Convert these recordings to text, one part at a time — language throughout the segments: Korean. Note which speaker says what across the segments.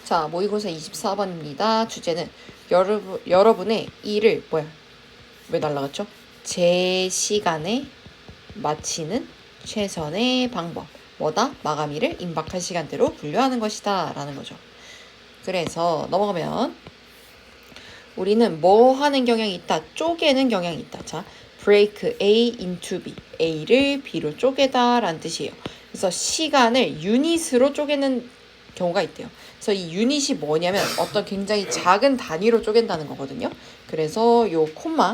Speaker 1: 자, 모의고사 24번입니다. 주제는 여러분의 일을 왜 날라갔죠? 제 시간에 마치는 최선의 방법. 마감일을 임박한 시간대로 분류하는 것이다 라는 거죠. 그래서 넘어가면 우리는 뭐 하는 경향이 있다? 쪼개는 경향이 있다. 자, break A into B. A를 B로 쪼개다 라는 뜻이에요. 그래서 시간을 유닛으로 쪼개는 경우가 있대요. 그래서 이 유닛이 뭐냐면 어떤 굉장히 작은 단위로 쪼갠다는 거거든요. 그래서 요 콤마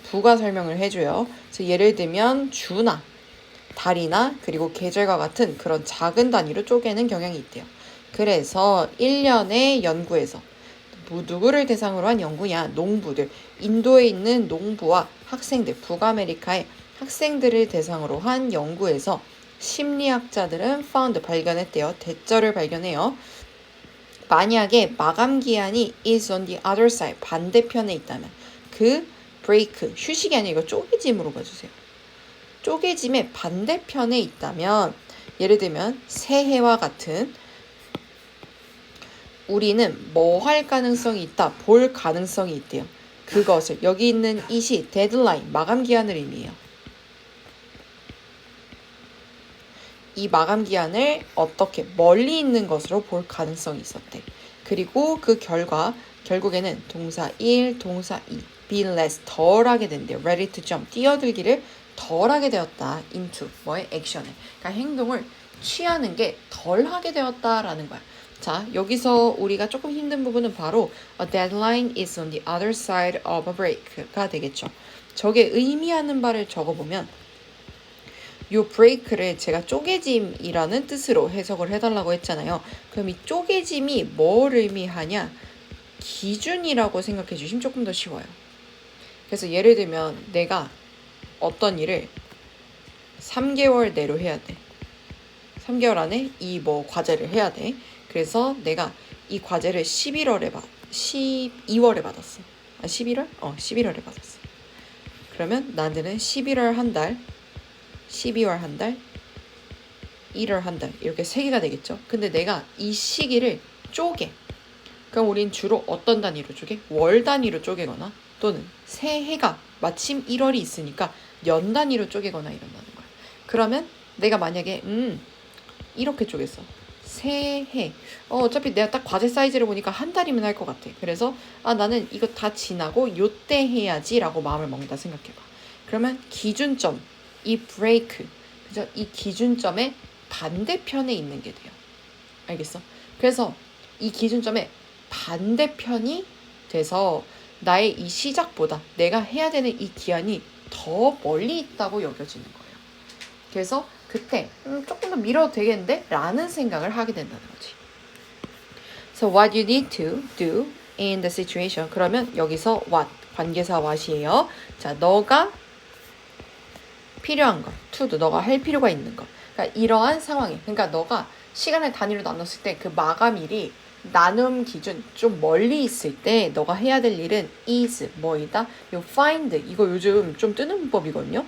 Speaker 1: 부가 설명을 해줘요. 그래서 예를 들면 주나 달이나 그리고 계절과 같은 그런 작은 단위로 쪼개는 경향이 있대요. 그래서 1년의 연구에서 누구를 대상으로 한 연구냐? 농부들. 인도에 있는 농부와 학생들, 북아메리카의 학생들을 대상으로 한 연구에서 심리학자들은 found 발견했대요. 대절을 발견해요. 만약에 마감 기한이 is on the other side 반대편에 있다면 그 break 휴식이 아니라 이거 쪼개짐으로 봐주세요. 쪼개짐의 반대편에 있다면 예를 들면 새해와 같은 우리는 뭐 할 가능성이 있다, 볼 가능성이 있대요. 그것을 여기 있는 이시 데드라인 마감 기한을 의미해요. 이 마감 기한을 어떻게 멀리 있는 것으로 볼 가능성이 있었대. 그리고 그 결국에는 동사 1, 동사 2, be less 덜 하게 된대요. ready to jump 뛰어들기를 덜 하게 되었다. into 뭐의 액션을. 그러니까 행동을 취하는 게 덜 하게 되었다라는 거야. 자, 여기서 우리가 조금 힘든 부분은 바로 a deadline is on the other side of a break가 되겠죠. 저게 의미하는 바를 적어보면 요 break를 제가 쪼개짐이라는 뜻으로 해석을 해달라고 했잖아요. 그럼 이 쪼개짐이 뭘 의미하냐? 기준이라고 생각해 주시면 조금 더 쉬워요. 그래서 예를 들면 내가 어떤 일을 3개월 내로 해야 돼. 3개월 안에 이 과제를 해야 돼. 그래서 내가 이 과제를 12월에 받았어. 11월? 11월에 받았어. 그러면 나는 11월 한 달, 12월 한 달, 1월 한 달 이렇게 3개가 되겠죠. 근데 내가 이 시기를 쪼개. 그럼 우린 주로 어떤 단위로 쪼개? 월 단위로 쪼개거나 또는 새해가 마침 1월이 있으니까 연 단위로 쪼개거나 이런다는 거야. 그러면 내가 만약에 이렇게 쪼갰어. 새해. 어차피 내가 딱 과제 사이즈를 보니까 한 달이면 할 것 같아. 그래서 나는 이거 다 지나고 요때 해야지 라고 마음을 먹는다 생각해봐. 그러면 기준점, 이 브레이크, 그죠? 이 기준점의 반대편에 있는 게 돼요. 알겠어? 그래서 이 기준점의 반대편이 돼서 나의 이 시작보다 내가 해야 되는 이 기한이 더 멀리 있다고 여겨지는 거예요. 그래서 그때 조금 더 미뤄도 되겠는데? 라는 생각을 하게 된다는 거지. So what you need to do in the situation. 그러면 여기서 what, 관계사 what이에요. 자, 너가 필요한 것, to도 너가 할 필요가 있는 것. 그러니까 이러한 상황에, 그러니까 너가 시간을 단위로 나눴을 때 그 마감일이 나눔 기준 좀 멀리 있을 때 너가 해야 될 일은 is 뭐이다? 요 find 이거 요즘 좀 뜨는 문법이거든요.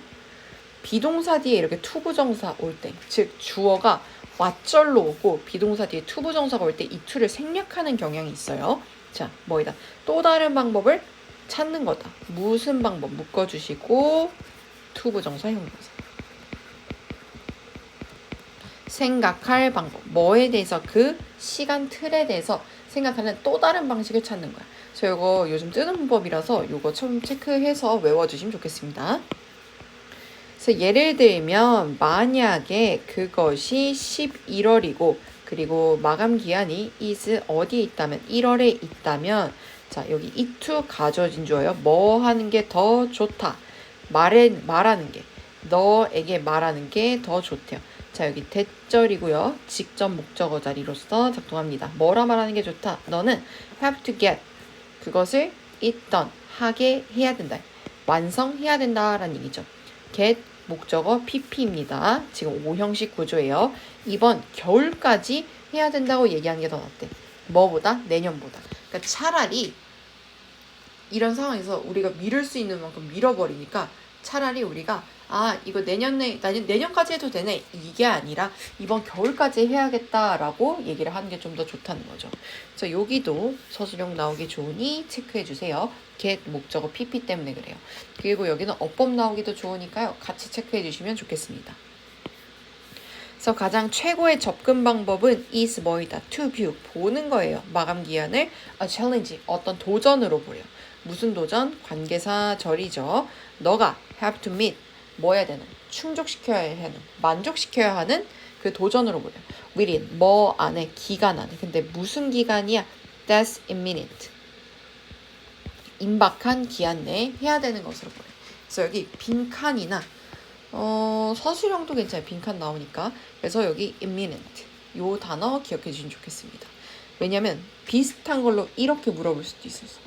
Speaker 1: 비동사 뒤에 이렇게 투부정사 올 때, 즉 주어가 왓절로 오고 비동사 뒤에 투부정사가 올 때 이 to를 생략하는 경향이 있어요. 자, 뭐이다? 또 다른 방법을 찾는 거다. 무슨 방법? 묶어주시고 투부정사 형용사. 생각할 방법. 뭐에 대해서 그 시간 틀에 대해서 생각하는 또 다른 방식을 찾는 거야. 그래서 이거 요즘 뜨는 문법이라서 이거 좀 체크해서 외워주시면 좋겠습니다. 그래서 예를 들면 만약에 그것이 11월이고 그리고 마감 기한이 is 어디에 있다면 1월에 있다면 자 여기 it 가져진 주어요. 뭐 하는 게 더 좋다. 말하는 게 너에게 말하는 게 더 좋대요. 자 여기 대절이고요. 직접 목적어 자리로서 작동합니다. 뭐라 말하는 게 좋다. 너는 have to get 그것을 it done 하게 해야 된다. 완성해야 된다라는 얘기죠. get 목적어 pp입니다. 지금 5형식 구조예요. 이번 겨울까지 해야 된다고 얘기하는 게 더 낫대. 뭐보다? 내년보다. 그러니까 차라리 이런 상황에서 우리가 미룰 수 있는 만큼 밀어버리니까 차라리 우리가 아, 이거 내년까지 해도 되네. 이게 아니라 이번 겨울까지 해야겠다라고 얘기를 하는 게 좀 더 좋다는 거죠. 그래서 여기도 서술형 나오기 좋으니 체크해 주세요. get 목적어 pp 때문에 그래요. 그리고 여기는 어법 나오기도 좋으니까요. 같이 체크해 주시면 좋겠습니다. 그래서 가장 최고의 접근 방법은 is 뭐이다. to view, 보는 거예요. 마감 기한을 a challenge, 어떤 도전으로 보여. 무슨 도전? 관계사 절이죠. 너가 have to meet, 뭐 해야 되는? 충족시켜야 하는, 만족시켜야 하는 그 도전으로 보여. within, 뭐 안에, 기간 안에. 근데 무슨 기간이야? that's imminent. 임박한 기한 내에 해야 되는 것으로 보여. 그래서 여기 빈칸이나 서술형도 괜찮아요. 빈칸 나오니까. 그래서 여기 imminent 요 단어 기억해 주시면 좋겠습니다. 왜냐면 비슷한 걸로 이렇게 물어볼 수도 있어서.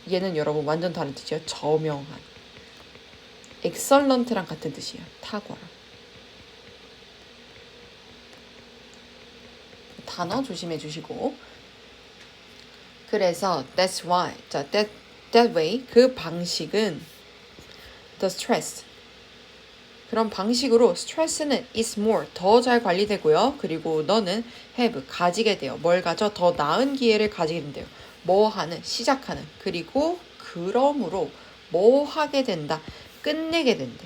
Speaker 1: 얘는 여러분 완전 다른 뜻이에요. 저명한. excellent랑 같은 뜻이에요. 탁월한. 단어 조심해 주시고. 그래서 that's why. 자, that way. 그 방식은 the stress. 그런 방식으로 스트레스는 is more, 더 잘 관리되고요. 그리고 너는 have, 가지게 돼요. 뭘 가져? 더 나은 기회를 가지게 된대요. 뭐 하는, 시작하는. 그리고 그러므로 뭐 하게 된다, 끝내게 된대.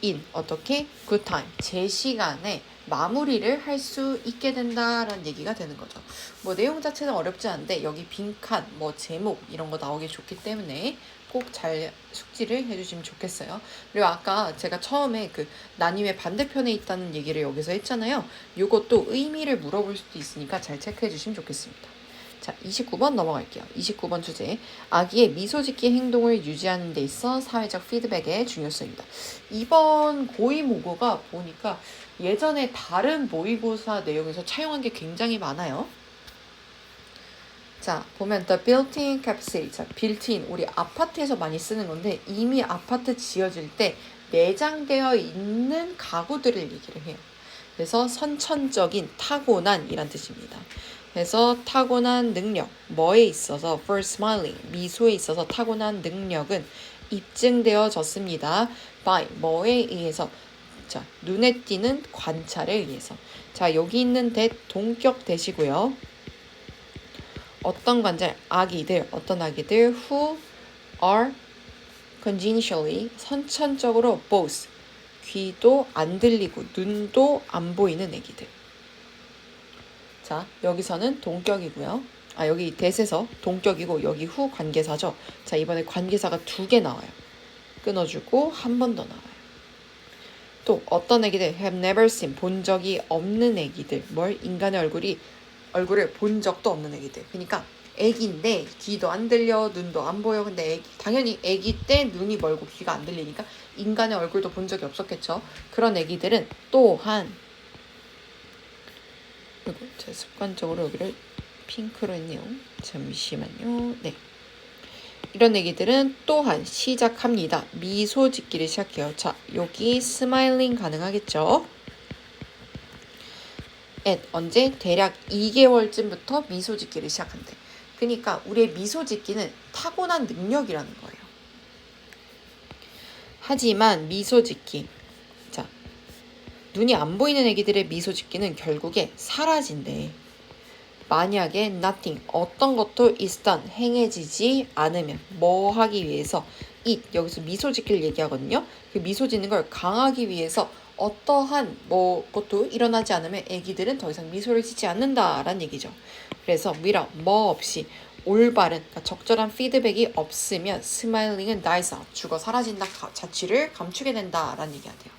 Speaker 1: in, 어떻게? good time, 제 시간에 마무리를 할 수 있게 된다라는 얘기가 되는 거죠. 뭐 내용 자체는 어렵지 않은데 여기 빈칸, 뭐 제목 이런 거 나오기 좋기 때문에 꼭 잘 숙지를 해주시면 좋겠어요. 그리고 아까 제가 처음에 그 나님의 반대편에 있다는 얘기를 여기서 했잖아요. 이것도 의미를 물어볼 수도 있으니까 잘 체크해 주시면 좋겠습니다. 자, 29번 넘어갈게요. 29번 주제. 아기의 미소 짓기 행동을 유지하는 데 있어 사회적 피드백의 중요성입니다. 이번 고의 모고가 보니까 예전에 다른 모의고사 내용에서 차용한 게 굉장히 많아요. 자, 보면 the built-in capacity. 자, built-in. 우리 아파트에서 많이 쓰는 건데 이미 아파트 지어질 때 내장되어 있는 가구들을 얘기를 해요. 그래서 선천적인 타고난이란 뜻입니다. 그래서 타고난 능력, 뭐에 있어서 for smiling, 미소에 있어서 타고난 능력은 입증되어졌습니다. by, 뭐에 의해서? 자, 눈에 띄는 관찰에 의해서. 자, 여기 있는 대 동격 대시고요. 어떤 관절? 아기들, 어떤 아기들? who are congenitally, 선천적으로 both, 귀도 안 들리고 눈도 안 보이는 아기들. 자, 여기서는 동격이고요. 아, 여기 대세서 동격이고 여기 후 관계사죠. 자, 이번에 관계사가 2개 나와요. 끊어주고 한 번 더 나와요. 또 어떤 애기들? have never seen, 본 적이 없는 애기들. 뭘? 인간의 얼굴을 본 적도 없는 애기들. 그러니까 애기인데 귀도 안 들려, 눈도 안 보여. 근데 당연히 애기 때 눈이 멀고 귀가 안 들리니까 인간의 얼굴도 본 적이 없었겠죠. 그런 애기들은 또한, 그리고 제가 습관적으로 여기를 핑크로 했네요. 잠시만요. 네. 이런 얘기들은 또한 시작합니다. 미소 짓기를 시작해요. 자, 여기 스마일링 가능하겠죠? at, 언제? 대략 2개월쯤부터 미소 짓기를 시작한대. 그러니까 우리의 미소 짓기는 타고난 능력이라는 거예요. 하지만 미소 짓기, 자, 눈이 안 보이는 애기들의 미소 짓기는 결국에 사라진대. 만약에 nothing, 어떤 것도 is done, 행해지지 않으면 뭐 하기 위해서 it, 여기서 미소 짓기를 얘기하거든요. 그 미소 짓는 걸 강하기 위해서 어떠한 것도 일어나지 않으면 애기들은 더 이상 미소를 짓지 않는다라는 얘기죠. 그래서 without, 뭐 없이 올바른, 그러니까 적절한 피드백이 없으면 스마일링은 dies out, 죽어 사라진다, 자취를 감추게 된다라는 얘기가 돼요.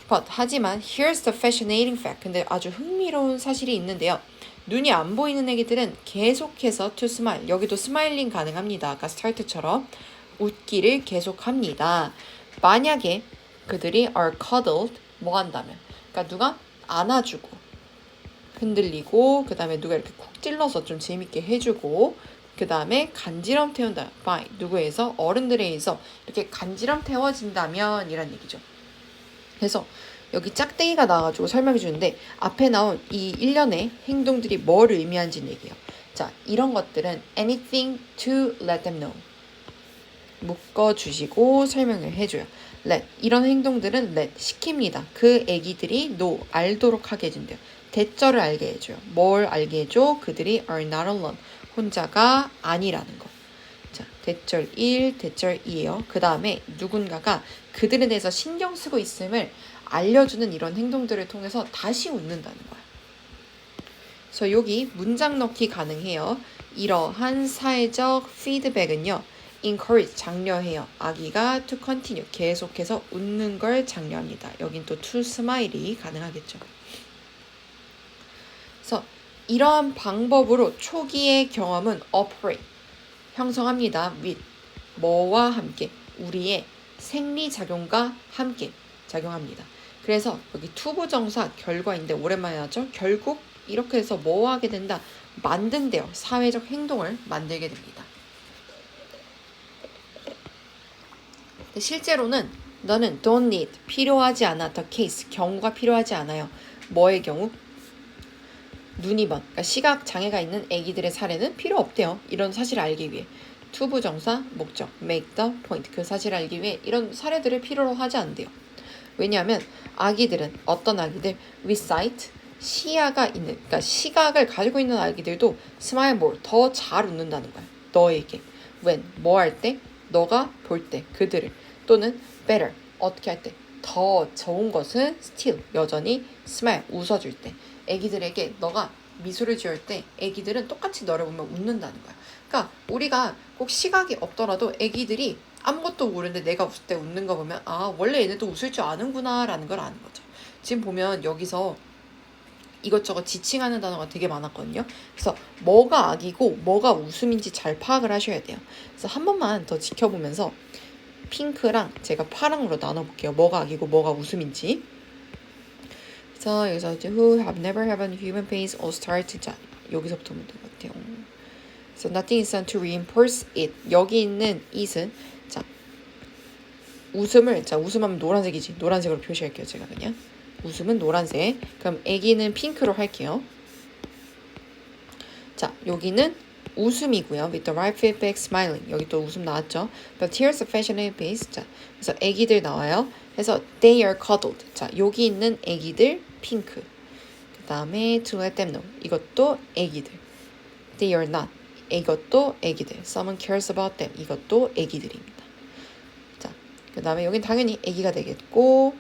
Speaker 1: But, 하지만 here's the fascinating fact. 근데 아주 흥미로운 사실이 있는데요. 눈이 안 보이는 애기들은 계속해서 to smile, 여기도 스마일링 가능합니다. 아까 start처럼 웃기를 계속합니다. 만약에 그들이 are cuddled, 뭐 한다면, 그러니까 누가 안아주고 흔들리고 그 다음에 누가 이렇게 쿡 찔러서 좀 재밌게 해주고 그 다음에 간지럼 태운다 by, 누구에서? 어른들에 의해서 이렇게 간지럼 태워진다면 이란 얘기죠. 그래서 여기 짝대기가 나와가지고 설명해 주는데 앞에 나온 이 일련의 행동들이 뭘 의미하는지 얘기해요. 자, 이런 것들은 anything to let them know. 묶어주시고 설명을 해줘요. let 이런 행동들은 let 시킵니다. 그 애기들이 know 알도록 하게 해준대요. 대절을 알게 해줘요. 뭘 알게 해줘? 그들이 are not alone 혼자가 아니라는 거. 자, 대절 1, 대절 2예요. 그 다음에 누군가가 그들에 대해서 신경 쓰고 있음을 알려주는 이런 행동들을 통해서 다시 웃는다는 거야. 그래서 여기 문장 넣기 가능해요. 이러한 사회적 피드백은요. encourage, 장려해요. 아기가 to continue, 계속해서 웃는 걸 장려합니다. 여긴 또 to smile이 가능하겠죠. 그래서 이러한 방법으로 초기의 경험은 operate, 형성합니다. with, 뭐와 함께, 우리의 생리작용과 함께 작용합니다. 그래서 여기 투부정사 결과인데 오랜만에 나왔죠. 결국 이렇게 해서 뭐 하게 된다? 만든대요. 사회적 행동을 만들게 됩니다. 실제로는 너는 don't need, 필요하지 않아. the case, 경우가 필요하지 않아요. 뭐의 경우? 눈이번, 그러니까 시각 장애가 있는 아기들의 사례는 필요 없대요. 이런 사실을 알기 위해. 투부정사, 목적, make the point, 그 사실을 알기 위해 이런 사례들을 필요로 하지 않대요. 왜냐하면 아기들은 어떤 아기들? with sight, 시야가 있는, 그러니까 시각을 가지고 있는 아기들도 smile more, 더 잘 웃는다는 거야. 너에게. when, 뭐 할 때? 너가 볼 때, 그들을. 또는 better, 어떻게 할 때? 더 좋은 것은 still, 여전히 smile, 웃어줄 때. 애기들에게 너가 미소를 지을 때 애기들은 똑같이 너를 보면 웃는다는 거야. 그러니까 우리가 꼭 시각이 없더라도 애기들이 아무것도 모르는데 내가 웃을 때 웃는 거 보면 아 원래 얘네도 웃을 줄 아는구나 라는 걸 아는 거죠. 지금 보면 여기서 이것저것 지칭하는 단어가 되게 많았거든요. 그래서 뭐가 악이고 뭐가 웃음인지 잘 파악을 하셔야 돼요. 그래서 한 번만 더 지켜보면서 핑크랑 제가 파랑으로 나눠볼게요. 뭐가 악이고 뭐가 웃음인지. 그래서 여기서 이제 who have never had a human face all start. 자, 여기서부터 보면 될 것 같아요. So nothing is done to reinforce it. 여기 있는 it은 자 웃음을 자 웃음하면 노란색이지. 노란색으로 표시할게요. 제가 그냥 웃음은 노란색. 그럼 애기는 핑크로 할게요. 자 여기는 웃음이고요. with the right feedback smiling. 여기 또 웃음 나왔죠. The tears of fashionable face. 자 그래서 애기들 나와요. 그래서 they are cuddled. 자 여기 있는 애기들 핑크. 그 다음에 to let them know. 이것도 애기들. They are not. 이것도 애기들. Someone cares about them. 이것도 애기들입니다. 자, 그 다음에 여긴 당연히 애기가 되겠고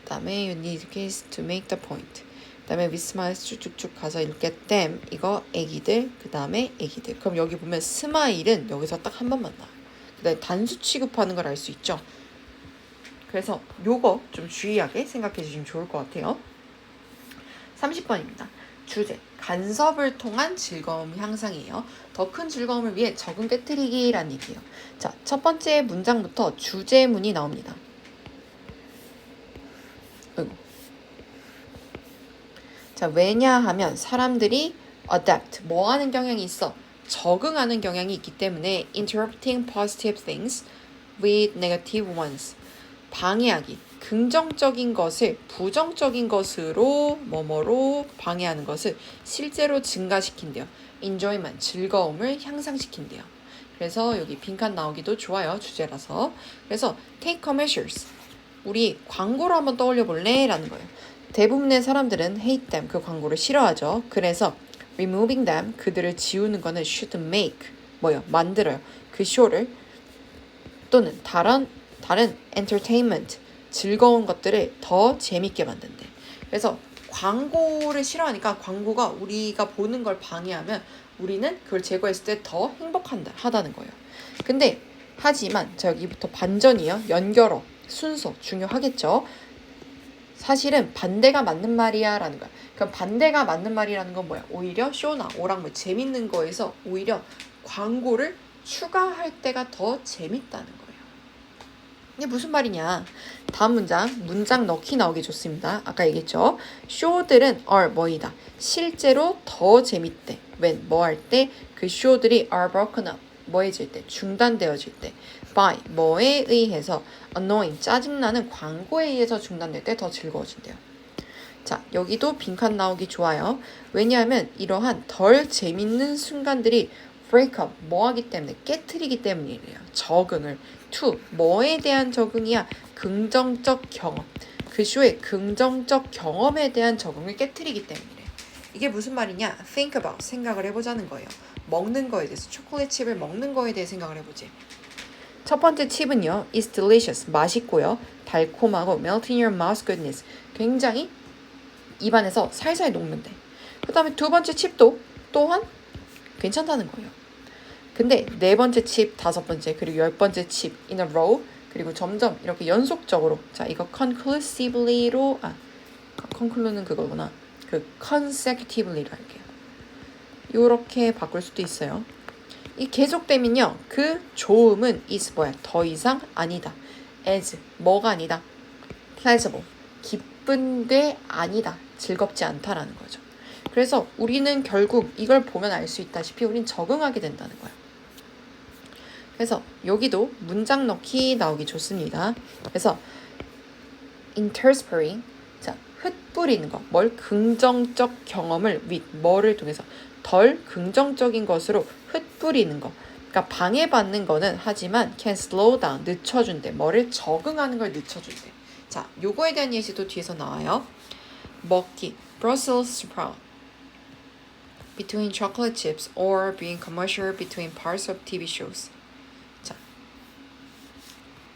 Speaker 1: 그 다음에 you need kids to make the point. 그 다음에 with smiles 쭉쭉쭉 가서 읽게 them. 이거 애기들. 그 다음에 애기들. 그럼 여기 보면 스마일은 여기서 딱 한 번만 나와요. 그 다음에 단수 취급하는 걸 알 수 있죠. 그래서 요거 좀 주의하게 생각해 주시면 좋을 것 같아요. 30번입니다. 주제, 간섭을 통한 즐거움 향상이에요. 더 큰 즐거움을 위해 적응 깨뜨리기라는 얘기예요. 자, 첫 번째 문장부터 주제문이 나옵니다. 아이고. 자, 왜냐하면 사람들이 adapt, 뭐 하는 경향이 있어? 적응하는 경향이 있기 때문에 interrupting positive things with negative ones. 방해하기, 긍정적인 것을 부정적인 것으로 뭐뭐로 방해하는 것을 실제로 증가시킨대요. enjoyment, 즐거움을 향상시킨대요. 그래서 여기 빈칸 나오기도 좋아요. 주제라서. 그래서 take commercials, 우리 광고로 한번 떠올려 볼래? 라는 거예요. 대부분의 사람들은 hate them, 그 광고를 싫어하죠. 그래서 removing them, 그들을 지우는 거는 should make, 뭐요? 만들어요. 그 쇼를 또는 다른 entertainment, 즐거운 것들을 더 재밌게 만든대. 그래서 광고를 싫어하니까 광고가 우리가 보는 걸 방해하면 우리는 그걸 제거했을 때 더 행복하다는 거예요. 근데 하지만 저기부터 반전이에요. 연결어, 순서 중요하겠죠. 사실은 반대가 맞는 말이야 라는 거야. 그럼 반대가 맞는 말이라는 건 뭐야? 오히려 쇼나 오락물 재밌는 거에서 오히려 광고를 추가할 때가 더 재밌다는 거예요. 이게 무슨 말이냐? 다음 문장 넣기 나오기 좋습니다. 아까 얘기했죠. 쇼들은 are 뭐이다. 실제로 더 재밌대. when 뭐 할 때 그 쇼들이 are broken up 뭐해질 때 중단되어질 때 by 뭐에 의해서 annoying 짜증나는 광고에 의해서 중단될 때 더 즐거워진대요. 자 여기도 빈칸 나오기 좋아요. 왜냐하면 이러한 덜 재밌는 순간들이 break up 뭐 하기 때문에 깨트리기 때문이래요. 적응을 to 뭐에 대한 적응이야? 긍정적 경험. 그 쇼의 긍정적 경험에 대한 적응을 깨트리기 때문이래. 이게 무슨 말이냐? think about 생각을 해보자는 거예요. 먹는 거에 대해서 초콜릿 칩을 먹는 거에 대해 생각을 해보지. 첫 번째 칩은요, is delicious 맛있고요, 달콤하고 melt in your mouth goodness 굉장히 입안에서 살살 녹는데. 그 다음에 두 번째 칩도 또한 괜찮다는 거예요. 근데 네 번째 칩, 다섯 번째, 그리고 열 번째 칩 in a row 그리고 점점 이렇게 연속적으로 자 이거 conclusively로 conclude는 그거구나. 그 consecutivelly로 할게요. 요렇게 바꿀 수도 있어요. 이 계속되면요. 그 좋음은 is 뭐야? 더 이상 아니다. as 뭐가 아니다. pleasurable 기쁜 게 아니다. 즐겁지 않다라는 거죠. 그래서 우리는 결국 이걸 보면 알 수 있다시피 우린 적응하게 된다는 거야. 그래서 여기도 문장 넣기 나오기 좋습니다. 그래서 interspersing 자 흩뿌리는 거, 뭘 긍정적 경험을 with 뭐를 통해서 덜 긍정적인 것으로 흩뿌리는 거. 그러니까 방해받는 거는 하지만 can slow down 늦춰준대. 뭐를 적응하는 걸 늦춰준대. 자, 요거에 대한 예시도 뒤에서 나와요. 먹기 Brussels sprout between chocolate chips or being commercial between parts of TV shows. 자,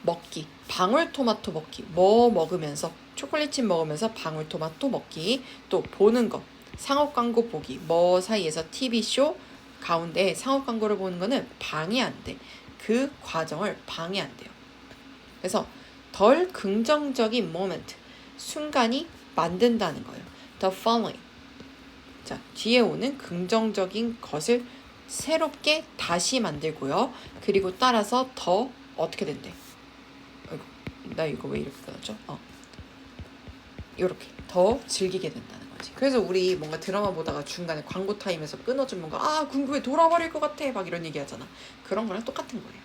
Speaker 1: 먹기 방울토마토 먹기 뭐 먹으면서 초콜릿칩 먹으면서 방울토마토 먹기 또 보는 거 상업 광고 보기 뭐 사이에서 TV쇼 가운데 상업 광고를 보는 거는 방해 안 돼. 그 과정을 방해 안 돼요. 그래서 덜 긍정적인 moment 순간이 만든다는 거예요. The following 자 뒤에 오는 긍정적인 것을 새롭게 다시 만들고요. 그리고 따라서 더 어떻게 된대? 아이고, 나 이거 왜 이렇게 끊었죠? 이렇게 더 즐기게 된다는 거지. 그래서 우리 뭔가 드라마 보다가 중간에 광고 타임에서 끊어주면 뭔가 궁금해 돌아버릴 것 같아 막 이런 얘기 하잖아. 그런 거랑 똑같은 거예요.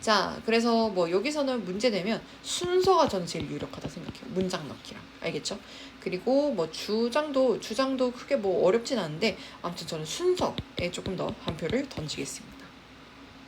Speaker 1: 자, 그래서 뭐 여기서는 문제 내면 순서가 저는 제일 유력하다 생각해요. 문장 넣기랑. 알겠죠? 그리고 뭐 주장도 크게 뭐 어렵진 않은데 아무튼 저는 순서에 조금 더 한 표를 던지겠습니다.